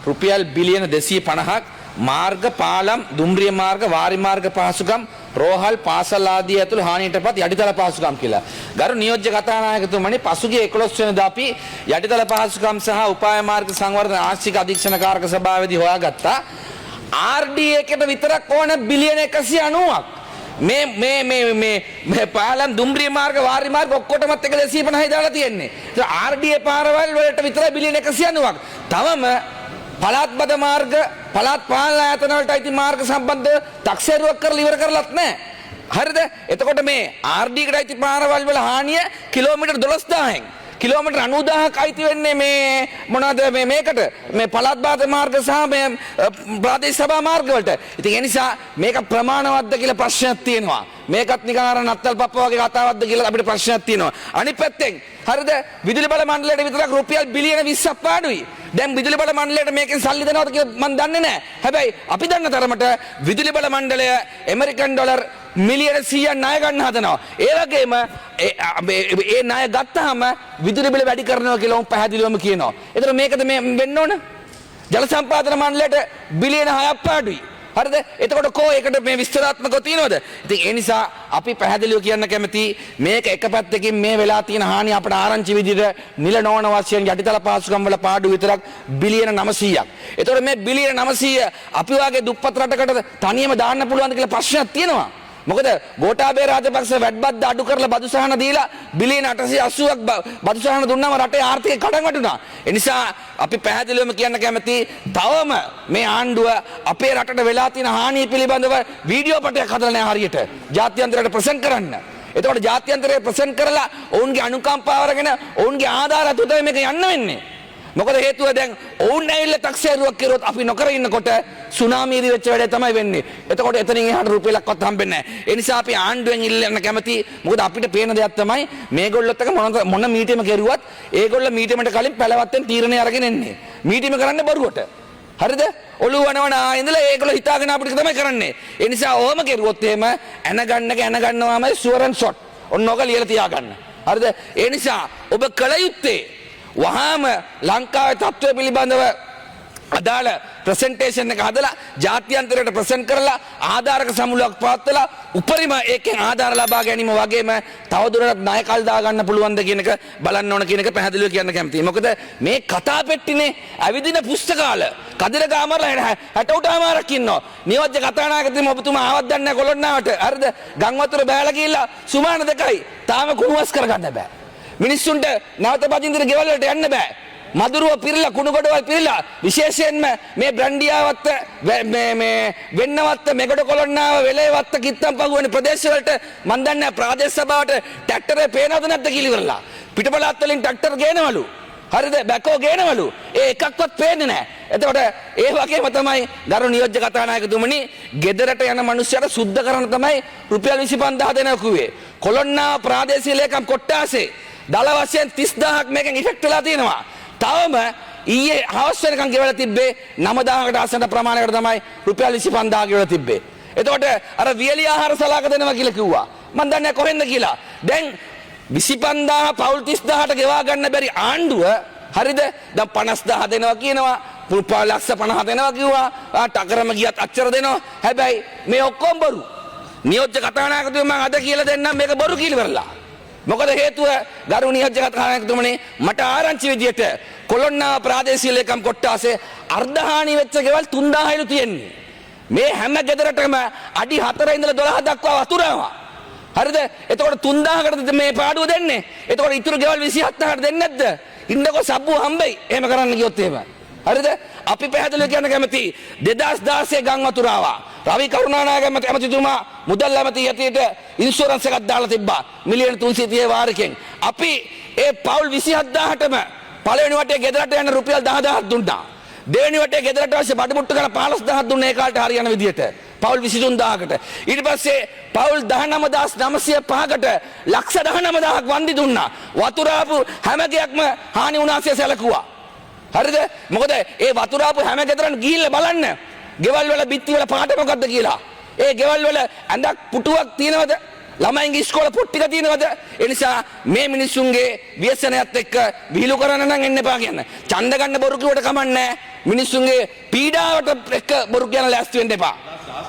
රුපියල් බිලියන 250ක් මාර්ග පාලම් දුම්රිය මාර්ග වාරි මාර්ග පහසුකම් රෝහල් පාසල් ආදී ඇතුළු හානියටපත් යටිතල පහසුකම් කියලා. ගරු නියෝජ්‍ය කතානායකතුමනි පසුගිය 11 වෙනිදා අපි යටිතල පහසුකම් සහ උපාය මාර්ග සංවර්ධන ආර්ථික අධීක්ෂණ කාරක සභාවේදී හොයාගත්තා RDA එකට විතරක් ඕන බිලියන 190ක්. මේ පාලම් දුම්රිය මාර්ග වාරි මාර්ග ඔක්කොටමත් 150යි දාලා තියෙන්නේ. ඒක RDA පාරවල් වලට විතරයි බිලියන 190ක්. තවම පළාත් බද මාර්ග පළාත් පාලන ආයතන වලට අයිති මාර්ග සම්බන්ධ තක්සේරුවක් කරලා ඉවර කරලත් නැහැ. හරිද? එතකොට මේ RD එකට අයිති පාරවල් වල හානිය කිලෝමීටර් 12000න් කිලෝමීටර් 90000ක් අයිති වෙන්නේ මේ මොනවද මේකට මේ පළාත් බද මාර්ග සහ මේ ප්‍රාදේශීය සභා මාර්ග වලට. ඉතින් ඒ නිසා මේක ප්‍රමාණවත්ද කියලා ප්‍රශ්නයක් තියෙනවා. මේකත් නිකන් අර නත්තල් පප්ප වගේ කතාවක්ද කියලා අපිට ප්‍රශ්නයක් තියෙනවා. අනිත් පැත්තෙන් හරිද? විදුලි බල මණ්ඩලයට විතරක් රුපියල් බිලියන 20ක් පාඩුයි. දැන් විදුලි බල මණ්ඩලයට මේකෙන් සල්ලි දෙනවද කියලා මම දන්නේ නැහැ. හැබැයි අපි දන්න තරමට විදුලි බල මණ්ඩලය ඇමරිකන් ඩොලර් මිලියන 100ක් ණය ගන්න හදනවා. ඒ වගේම ඒ ණය ගත්තාම විදුලි බිල වැඩි කරනවා කියලා උන් පැහැදිලිවම කියනවා. ඒතර මේකද මේ වෙන්න ඕන? ජල සම්පාදන මණ්ඩලයට බිලියන 6ක් පාඩුයි. හරිද? එතකොට කෝ ඒකට මේ විස්තරාත්මකව තියනවද? ඉතින් ඒ නිසා අපි පැහැදිලිව කියන්න කැමති මේක එක පැත්තකින් මේ වෙලා තියෙන හානිය අපට ආරංචි විදිහට නිල නොවන වශයෙන් යටිතල පහසුකම් වල පාඩු විතරක් බිලියන 900ක්. එතකොට මේ බිලියන 900 අපි වාගේ දුප්පත් රටකට තනියම දාන්න පුළුවන්ද කියලා ප්‍රශ්නයක් තියෙනවා. මොකද ගෝඨාභය රාජපක්ෂ වැඩබද්ද අඩු කරලා බදු සහන දීලා බිලියන 880ක් බදු සහන දුන්නාම රටේ ආර්ථිකය කඩන් වැටුණා. ඒ නිසා අපි පැහැදිලිවම කියන්න කැමති තවම මේ ආණ්ඩුව අපේ රටට වෙලා තියෙන හානිය පිළිබඳව වීඩියෝ පටයක් හදලා නැහැ හරියට. ජාත්‍යන්තරයට ප්‍රසන්ට් කරන්න. එතකොට ජාත්‍යන්තරයට ප්‍රසන්ට් කරලා ඔවුන්ගේ අනුකම්පාව අරගෙන ඔවුන්ගේ ආධාර අතුතේ මේක යන්න වෙන්නේ. මොකද හේතුව දැන් ඔවුන් ඇවිල්ලා තක්සේරුවක් කරුවොත් අපි නොකර ඉන්නකොට සුනාමියේදී වෙච්ච වැඩේ තමයි වෙන්නේ. එතකොට එතනින් එහාට රුපියලක්වත් හම්බෙන්නේ නැහැ. ඒ නිසා අපි ආණ්ඩුවෙන් ඉල්ලන්න කැමති. මොකද අපිට පේන දෙයක් තමයි මේගොල්ලොත් එක මොන මීටියම කෙරුවත් ඒගොල්ල මීටියමට කලින් පැලවත්තෙන් තීරණය අරගෙන එන්නේ. මීටියම කරන්නේ බරුවට. හරිද? ඔළුව වනවන ඉඳලා ඒගොල්ලෝ හිතාගෙන අපිට තමයි කරන්නේ. ඒ නිසා ඕම කෙරුවොත් එහෙම ඇන ගන්නවාමයි ෂුවරන් ෂොට්. ඔන්නෝක ලියලා තියාගන්න. හරිද? ඒ නිසා ඔබ කල යුත්තේ වහාම ලංකාවේ තත්ත්වය පිළිබඳව අදාළ ප්‍රසන්ටේෂන් එක හදලා ජාත්‍යන්තරයට ප්‍රසන්ට් කරලා ආධාරක සමුළුවක් පවත්වලා උපරිම ඒකෙන් ආධාර ලබා ගැනීම වගේම තවදුරටත් ණය කල් දා ගන්න පුළුවන්ද කියන එක බලන්න ඕන කියන එක පැහැදිලිව කියන්න කැමතියි. මොකද මේ කතා පෙට්ටිනේ ඇවිදින පුස්තකාල කදිර ගාමරලා 68මාරක් ඉන්නවා. නියෝජ්‍ය කතානායකතුමා ඔබතුමා ආවත් දන්නේ නැහැ කොළොන්නාවට. හරිද? ගම් වතුර බෑලා ගිහිල්ලා සුමාන 2යි. තාම කුණුවස් කරගන්න බෑ. මිනිස්සුන්ට නැවත පදින්දිර ගෙවල් වලට යන්න බෑ. මදුරුව පිරලා කුණු ගොඩවල් පිරලා විශේෂයෙන්ම මේ බ්‍රන්ඩියාවත්ත මේ වෙන්නවත්ත මෙගොඩ කොළොන්නාව වෙලේවත්ත කිත්තම්පගු වෙන ප්‍රදේශ වලට මන් දන්නේ ප්‍රාදේශ සභාවට ට්‍රැක්ටරේ පේනවද නැද්ද කිලිවරලා පිටපළාත් වලින් ට්‍රැක්ටර් ගේනවලු. හරිද? බැකෝ ගේනවලු. ඒ එකක්වත් පේන්නේ නැහැ. එතකොට ඒ වගේම තමයි ගරු නියෝජ්‍ය කතානායකතුමනි ගෙදරට යන මිනිස්සුන්ට සුද්ධ කරන තමයි රුපියල් 25000 දෙනවා කිව්වේ. කොළොන්නාව ප්‍රාදේශීය ලේකම් කොට්ටාසේ දල වශයෙන් 30000ක් මේකෙන් ඉෆෙක්ට් වෙලා තියෙනවා. තවම ඊයේ හවස් වෙනකන් ගෙවලා තිබ්බේ 9000කට ආසන්න ප්‍රමාණයකට තමයි රුපියල් 25000 ගෙවලා තිබ්බේ. එතකොට අර වියලි ආහාර සලාක දෙනවා කියලා කිව්වා. මම දන්නේ නැහැ කොහෙන්ද කියලා. දැන් 25000 පවුල් 30000ට ගෙවා ගන්න බැරි ආණ්ඩුව හරිද? දැන් 50000 දෙනවා කියනවා. ලක්ෂ 50 දෙනවා කිව්වා. ටකරම ගියත් අච්චර දෙනවා. හැබැයි මේ ඔක්කොම බොරු. නියෝජ්‍ය කතානායකතුමා මම අද කියලා දෙන්නම් මේක බොරු කිලිවරලා. මොකද හේතුව ගරු නියෝජ්‍ය කතානායකතුමනි මට ආරංචි විදියට කොළොන්නාව ප්‍රාදේශීය ලේකම් කොට්ටාසේ අර්ධහානි වෙච්ච ගෙවල් 3000යිලු තියෙන්නේ. මේ හැම ගෙදරටම අඩි 4 ඉඳලා 12 දක්වා වතුරනවා. හරිද? එතකොට 3000කට මේ පාඩුව දෙන්නේ. එතකොට ඉතුරු ගෙවල් 27000කට දෙන්නේ නැද්ද? ඉන්නකො සබ්බු හම්බෙයි. එහෙම කරන්න ගියොත් එහෙම. හරිද? අපි පැහැදිලිව කියන්න කැමති 2016 ගම් වතුර ආවා. රවි කරුණානායක ඇමතිතුමා මුදල් ඇමති යටියට ඉන්ෂුරන්ස් එකක් දාලා තිබ්බා. මිලියන 330 වාරකින්. අපි ඒ පවුල් 27000ටම පළවෙනි වටේ ගෙදරට යන රුපියල් 10000ක් දුන්නා. දෙවෙනි වටේ ගෙදරට අවශ්‍ය බඩමුට්ටු ගන්න 15000ක් දුන්නා ඒ කාලේට හරියන විදියට. පවුල් 23000කට. ඊට පස්සේ පවුල් 19905කට ලක්ෂ 19000ක් වන්දි දුන්නා. වතුර ආපු හැම ගයක්ම හානි වුණාසේ සැලකුවා. හරිද? මොකද ඒ වතුර ආපු හැම ගෙදරම ගිහිල්ලා බලන්න. ගෙවල් වල බිත්ති වල පාට මොකද්ද කියලා. ඒ ගෙවල් වල ඇඳක් පුටුවක් තියෙනවද? ළමයින්ගේ ඉස්කෝල පොට්ටික තියෙනවද? ඒ නිසා මේ මිනිස්සුන්ගේ ව්‍යසනයත් එක්ක විහිළු කරන්න නම් එන්න එපා කියන්න. ඡන්ද ගන්න බොරු කිව්වට කමන්නේ මිනිස්සුන්ගේ පීඩාවට එක්ක බොරු කියන ලෑස්ති වෙන්න එපා.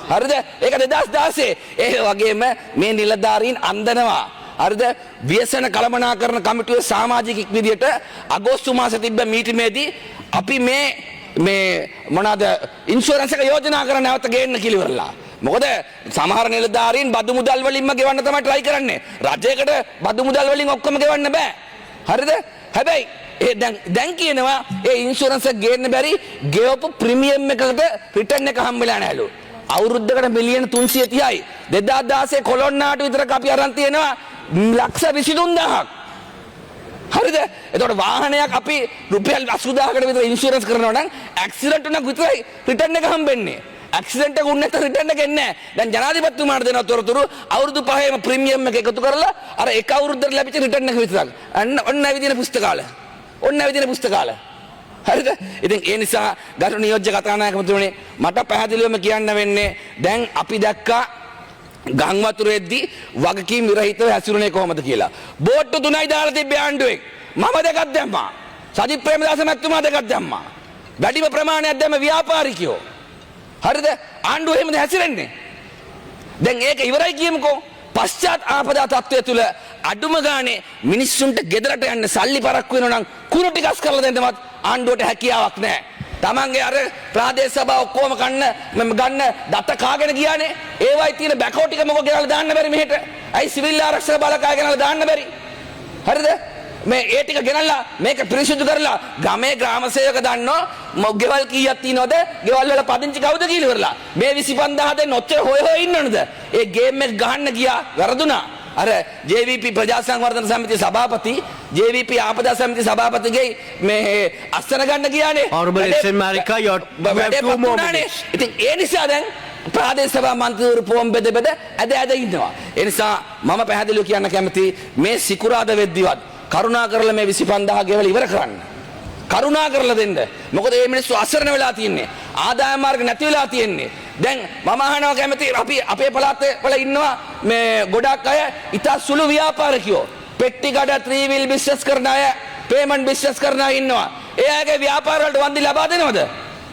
හරිද? ඒක 2016. ඒ වගේම මේ නිලධාරීන් අන්දනවා. හරිද? ව්‍යසන කළමනාකරණ කමිටුවේ සමාජිකෙක් විදියට අගෝස්තු මාසේ තිබ්බ මීටිමේදී අපි මේ මොනවාද ඉන්ෂුරන්ස් එක යෝජනා කරන්න නැවත ගේන්න කිලිවරලා. මොකද සමහර නිලධාරීන් බදු මුදල් වලින්ම ගෙවන්න තමයි try කරන්නේ. රජයකට බදු මුදල් වලින් ඔක්කොම ගෙවන්න බෑ. හරිද? හැබැයි දැන් කියනවා ඒ ඉන්ෂුරන්ස් එක ගේන්න බැරි ගෙවපු ප්‍රීමියම් එකකට රිටර්න් එක හම්බෙලා නැහැලු. අවුරුද්දකට මිලියන 330යි. 2016 කොළොන්නාට විතරක් අපි අරන් තියෙනවා ලක්ෂ 23000ක්. හරිද? එතකොට වාහනයක් අපි රුපියල් 80000කට විතර ඉන්ෂුරන්ස් කරනවා නම් ඇක්සිඩන්ට් උනක් විතරයි රිටර්න් එක හම්බෙන්නේ. ඇක්සිඩන්ට් එක උන්නත් රිටර්න් එක එන්නේ නැහැ. දැන් ජනාධිපතිතුමාට දෙන තොරතුරු අවුරුදු 5ේම ප්‍රීමියම් එක එකතු කරලා අර එක අවුරුද්දට ලැබිච්ච රිටර්න් එක විතරක්. ඔන්න විදින පුස්තකාල. හරිද? ඉතින් ඒ නිසා ගරු නියෝජ්‍ය කතානායකතුමනි මට පැහැදිලිවම කියන්න වෙන්නේ දැන් අපි දැක්කා ගම් වතුරෙද්දී වගකීම් විරහිතව හැසිරුණේ කොහොමද කියලා. බෝට්ටු 3යි දාලා තිබ්බේ ආණ්ඩුවෙන්. මම දෙකක් දැම්මා. සජිත් ප්‍රේමදාස මැතිතුමා දෙකක් දැම්මා. වැඩිම ප්‍රමාණයක් දැම්ම ව්‍යාපාරිකයෝ. හරිද? ආණ්ඩුව එහෙමද හැසිරෙන්නේ? දැන් ඒක ඉවරයි කියමුකෝ. පශ්චාත් ආපදා තත්ත්වය තුල අඩුම ගානේ මිනිස්සුන්ට ගෙදරට යන්න සල්ලි පරක්කු වෙනවා නම් කුණු ටිකස් කරලා දෙන්නවත් ආණ්ඩුවට හැකියාවක් නැහැ. තමන්ගේ අර ප්‍රාදේශ සභාව ඔක්කොම ගන්න දත කාගෙන ගියානේ. ඒවයි තියෙන බැකෝ ටික මොකෝ ගෙනල්ලා දාන්න බැරි මෙහෙට. ඇයි සිවිල් ආරක්ෂක බලකාය ගෙනල්ලා දාන්න බැරි? හරිද? මේ ඒ ටික ගෙනල්ලා මේක පිරිසිදු කරලා ගමේ ග්‍රාම සේවක දන්නෝ ගෙවල් කීයක් තියෙනවද? ගෙවල් වල පදිංචි කවුද කියලා ඉවරලා. මේ 25000 දෙන්න ඔච්චර හොය ඉන්නවද? ඒ ගේම් එක ගහන්න ගියා වැරදුනා. අර JVP ප්‍රජා සංවර්ධන සමිතිය සභාපති JVP ආපදා සමිතිය සභාපතිගේ මේ අස්සන ගන්න ගියානේ. ඉතින් ඒ නිසා දැන් ප්‍රාදේශ සභා මන්ත්‍රීවරු පොම් බෙද ඇද ඉන්නවා. ඒ නිසා මම පැහැදිලිව කියන්න කැමති මේ සිකුරාද වෙද්දිවත් කරුණා කරලා මේ 25000 ගෙවල ඉවර කරන්න. කරුණා කරලා දෙන්න. මොකද මේ මිනිස්සු අසරණ වෙලා තින්නේ. ආදායම් මාර්ග නැති වෙලා තින්නේ. දැන් මම අහනවා කැමති අපි අපේ පළාතේ වල ඉන්නවා මේ ගොඩක් අය ඉතා සුළු ව්‍යාපාරිකයෝ. පෙට්ටි කඩ 3 wheel business කරන අය, payment business කරන අය ඉන්නවා. ඒ අයගේ ව්‍යාපාර වලට වන්දි ලබා දෙනවද?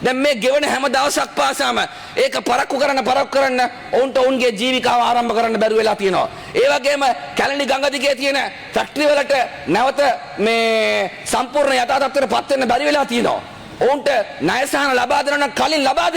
දැන් මේ ගෙවන හැම දවසක් පාසාම ඒක පරක්කු කරන්න ඔවුන්ට ඔවුන්ගේ ජීවිකාව ආරම්භ කරන්න බැරි වෙලා තියෙනවා. ඒ වගේම කැලණි ගඟ දිගේ තියෙන ෆැක්ටරි වලට නැවත මේ සම්පූර්ණ යථා තත්ත්වයට පත් වෙන්න බැරි වෙලා තියෙනවා. ඔවුන්ට ණය සහන ලබා දෙනවා නම් කලින් ලබා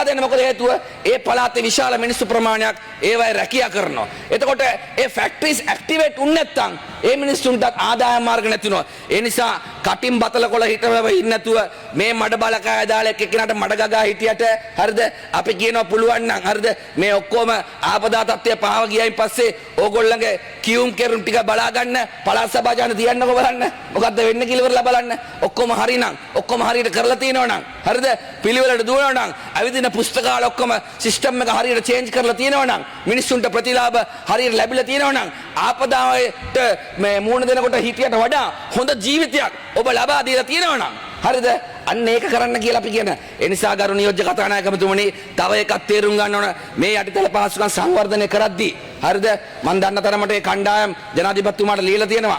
දෙන්න. මොකද හේතුව ඒ පළාතේ විශාල මිනිස්සු ප්‍රමාණයක් ඒවයි රැකියා කරනවා. එතකොට ඒ ෆැක්ටරිස් ඇක්ටිවේට් වුනේ නැත්නම් ඒ මිනිස්සුන්ට ආදායම් මාර්ග නැති වෙනවා. ඒ නිසා කටින් බතල කොළ හිටව ඉන්න නැතුව මේ මඩ බලකාය දාලා එක්කෙනාට මඩ ගගා හිටියට හරිද? අපි කියනවා පුළුවන් නම් හරිද? මේ ඔක්කොම ආපදා තත්ත්වය පහව ගියයින් පස්සේ ඕගොල්ලන්ගේ කියුම් කෙරුම් ටික බලා ගන්න පළාත් සභා ජන තියන්නකෝ බලන්න. මොකද්ද වෙන්නේ කියලා ඉවරලා බලන්න. ඔක්කොම හරිනම් ඔක්කොම හරියට කරලා තියෙනවා නම් හරිද? පිළිවෙලට දුවනවා නම් අවිදින පුස්තකාල ඔක්කොම සිස්ටම් එක හරියට චේන්ජ් කරලා තියෙනවා නම් මිනිස්සුන්ට ප්‍රතිලාභ හරියට ලැබිලා තියෙනවා නම් ආපදාවට මේ මූණ දෙනකොට හිටියට වඩා හොඳ ජීවිතයක් ඔබ ලබා දීලා තියෙනවා නම් හරිද? අන්න ඒක කරන්න කියලා අපි කියන. ඒ නිසා ගරු නියෝජ්‍ය කතානායකතුමනි තව එකක් තේරුම් ගන්න ඕන මේ යටිතල පහසුකම් සංවර්ධනය කරද්දී හරිද? මම දන්න තරමට ඒ කණ්ඩායම් ජනාධිපතිතුමාට ලියලා තියෙනවා.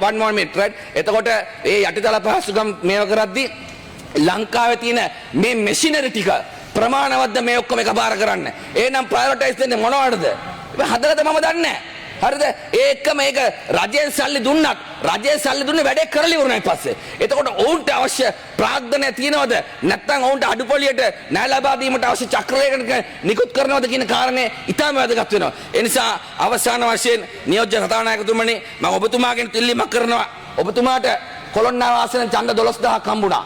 one more minute right? එතකොට ඒ යටිතල පහසුකම් මේව කරද්දී ලංකාවේ තියෙන මේ මැෂිනරි ටික ප්‍රමාණවත්ද මේ ඔක්කොම එකපාර කරන්න. එහෙනම් ප්‍රයොරිටයිස් දෙන්නේ මොනවටද? හදලාද මම දන්නේ නැහැ. හරිද? ඒක මේක රජයෙන් සල්ලි දුන්නේ වැඩේ කරලා ඉවරනයි පස්සේ. එතකොට ඔවුන්ට අවශ්‍ය ප්‍රාග්ධනය තියනවද? නැත්නම් ඔවුන්ට අඩුපොලියට ණය ලබා දීමට අවශ්‍ය චක්‍රයකට නිකුත් කරනවද කියන කාරණේ ඉතාම වැදගත් වෙනවා. ඒ නිසා අවසාන වශයෙන් නියෝජ්‍ය කතානායකතුමනි මම ඔබතුමාගෙන් ඉල්ලීමක් කරනවා. ඔබතුමාට කොළොන්නාව ආසනෙන් ඡන්ද 12000ක් හම්බුණා.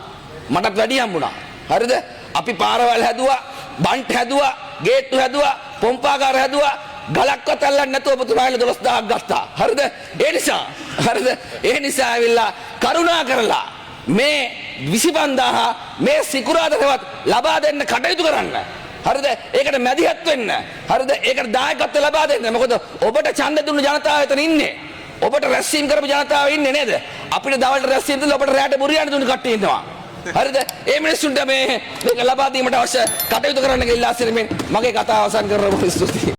මටත් වැඩි හම්බුණා. හරිද? අපි පාරවල් හැදුවා, බන්ට් හැදුවා, ගේට්ටු හැදුවා, පොම්පාගාර හැදුවා. ගලක්වත් අල්ලන්නේ නැතුව ඔබතුමාලා 12000ක් ගත්තා. හරිද? ඒ නිසා ඇවිල්ලා කරුණා කරලා මේ 25000 මේ සිකුරාදටවත් ලබා දෙන්න කටයුතු කරන්න. හරිද? ඒකට මැදිහත් වෙන්න. හරිද? ඒකට දායකත්ව ලබා දෙන්න. මොකද ඔබට ඡන්ද දුන්න ජනතාව එතන ඉන්නේ. ඔබට රැස්වීම කරපු ජනතාව ඉන්නේ නේද? අපිට දවල්ට රැස්වීම දුන්න ඔබට රැට බුරියන්න දුන්න කට්ටිය ඉන්නවා. හරිද? ඒ මිනිස්සුන්ට මේක ලබා දීමට අවශ්‍ය කටයුතු කරන්න කියලා ඉල්ලා සිටින්න මගේ කතාව අවසන් කරනවා. ස්තුතියි.